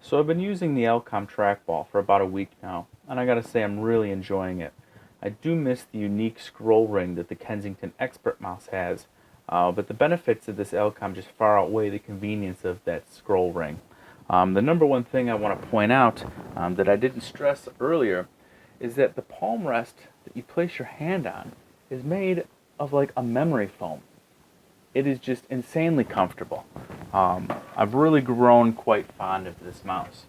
So I've been using the Elecom Trackball for about a week now, and I gotta say I'm really enjoying it. I do miss the unique scroll ring that the Kensington Expert mouse has, but the benefits of this Elecom just far outweigh the convenience of that scroll ring. The number one thing I want to point out that I didn't stress earlier is that the palm rest that you place your hand on is made of like a memory foam. It is just insanely comfortable. I've really grown quite fond of this mouse.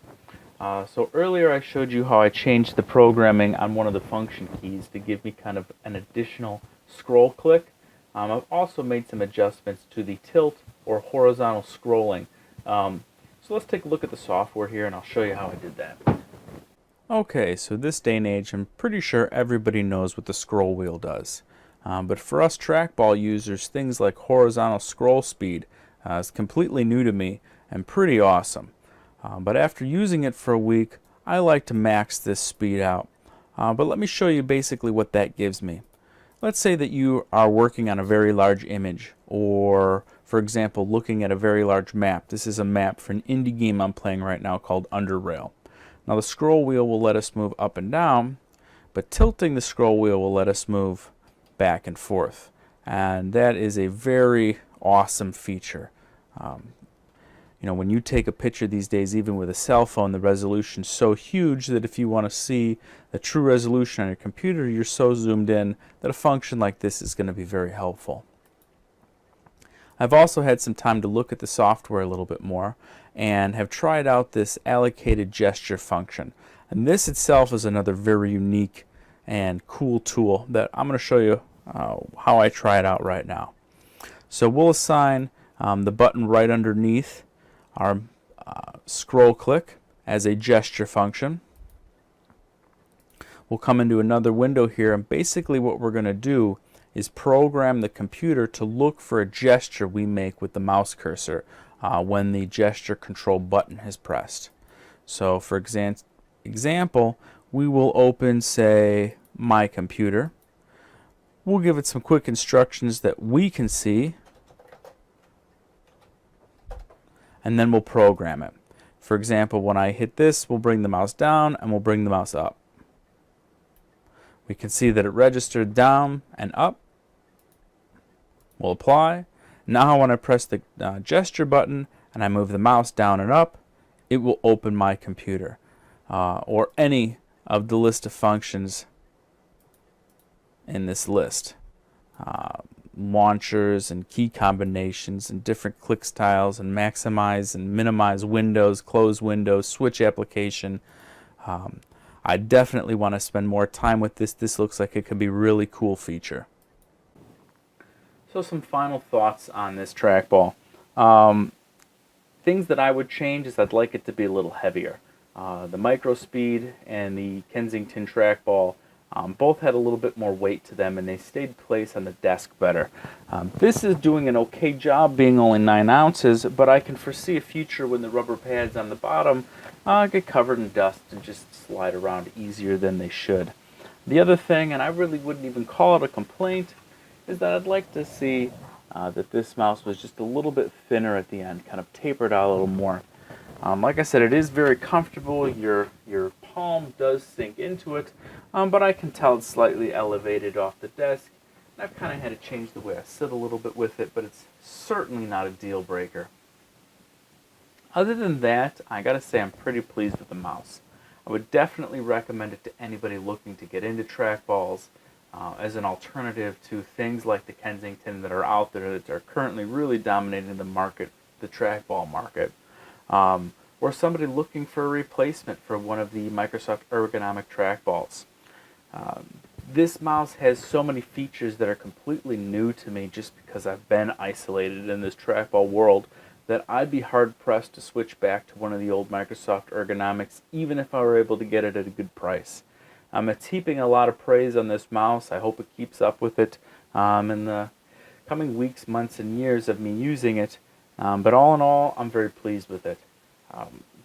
So earlier I showed you how I changed the programming on one of the function keys to give me kind of an additional scroll click. I've also made some adjustments to the tilt or horizontal scrolling. So let's take a look at the software here and I'll show you how I did that. Okay, so this day and age I'm pretty sure everybody knows what the scroll wheel does. But for us trackball users, things like horizontal scroll speed is completely new to me and pretty awesome. But after using it for a week, I like to max this speed out. But let me show you basically what that gives me. Let's say that you are working on a very large image, or for example looking at a very large map. This is a map for an indie game I'm playing right now called Underrail. Now the scroll wheel will let us move up and down, but tilting the scroll wheel will let us move back and forth, and that is a very awesome feature. You know, when you take a picture these days, even with a cell phone, the resolution is so huge that if you want to see the true resolution on your computer, you're so zoomed in that a function like this is going to be very helpful. I've also had some time to look at the software a little bit more and have tried out this allocated gesture function. And this itself is another very unique and cool tool that I'm going to show you how I try it out right now. So we'll assign the button right underneath our scroll click as a gesture function. We'll come into another window here, and basically what we're going to do is program the computer to look for a gesture we make with the mouse cursor when the gesture control button is pressed. So for example, we will open, say, my computer. We'll give it some quick instructions that we can see, and then we'll program it. For example, when I hit this, we'll bring the mouse down and we'll bring the mouse up. We can see that it registered down and up. We'll apply. Now when I press the gesture button and I move the mouse down and up, it will open my computer or any of the list of functions in this list. Launchers and key combinations and different click styles and maximize and minimize windows, close windows, switch application. I definitely want to spend more time with this. This looks like it could be a really cool feature. So some final thoughts on this trackball. Things that I would change is I'd like it to be a little heavier. The micro speed and the Kensington trackball both had a little bit more weight to them, and they stayed placed on the desk better. This is doing an okay job being only 9 ounces, but I can foresee a future when the rubber pads on the bottom get covered in dust and just slide around easier than they should. The other thing, and I really wouldn't even call it a complaint, is that I'd like to see that this mouse was just a little bit thinner at the end, kind of tapered out a little more. Like I said, it is very comfortable. Your palm does sink into it, but I can tell it's slightly elevated off the desk. And I've kind of had to change the way I sit a little bit with it, but it's certainly not a deal breaker. Other than that, I gotta say I'm pretty pleased with the mouse. I would definitely recommend it to anybody looking to get into trackballs as an alternative to things like the Kensington that are out there that are currently really dominating the market, the trackball market. Or somebody looking for a replacement for one of the Microsoft ergonomic trackballs. This mouse has so many features that are completely new to me just because I've been isolated in this trackball world that I'd be hard-pressed to switch back to one of the old Microsoft ergonomics even if I were able to get it at a good price. It's heaping a lot of praise on this mouse. I hope it keeps up with it in the coming weeks, months, and years of me using it. But all in all, I'm very pleased with it.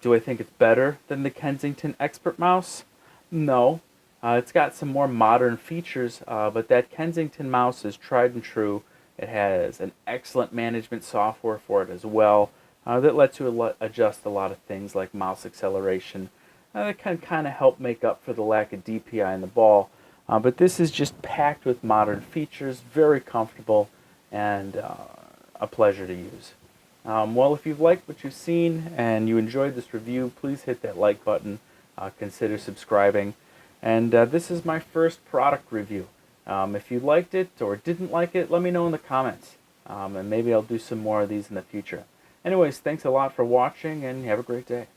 Do I think it's better than the Kensington Expert mouse? No. It's got some more modern features, but that Kensington mouse is tried and true. It has an excellent management software for it as well. that lets you adjust a lot of things like mouse acceleration. That can kind of help make up for the lack of DPI in the ball. But this is just packed with modern features, very comfortable, and a pleasure to use. Well, if you've liked what you've seen and you enjoyed this review, please hit that like button. Consider subscribing. And this is my first product review. If you liked it or didn't like it, let me know in the comments. And maybe I'll do some more of these in the future. Anyways, thanks a lot for watching, and have a great day.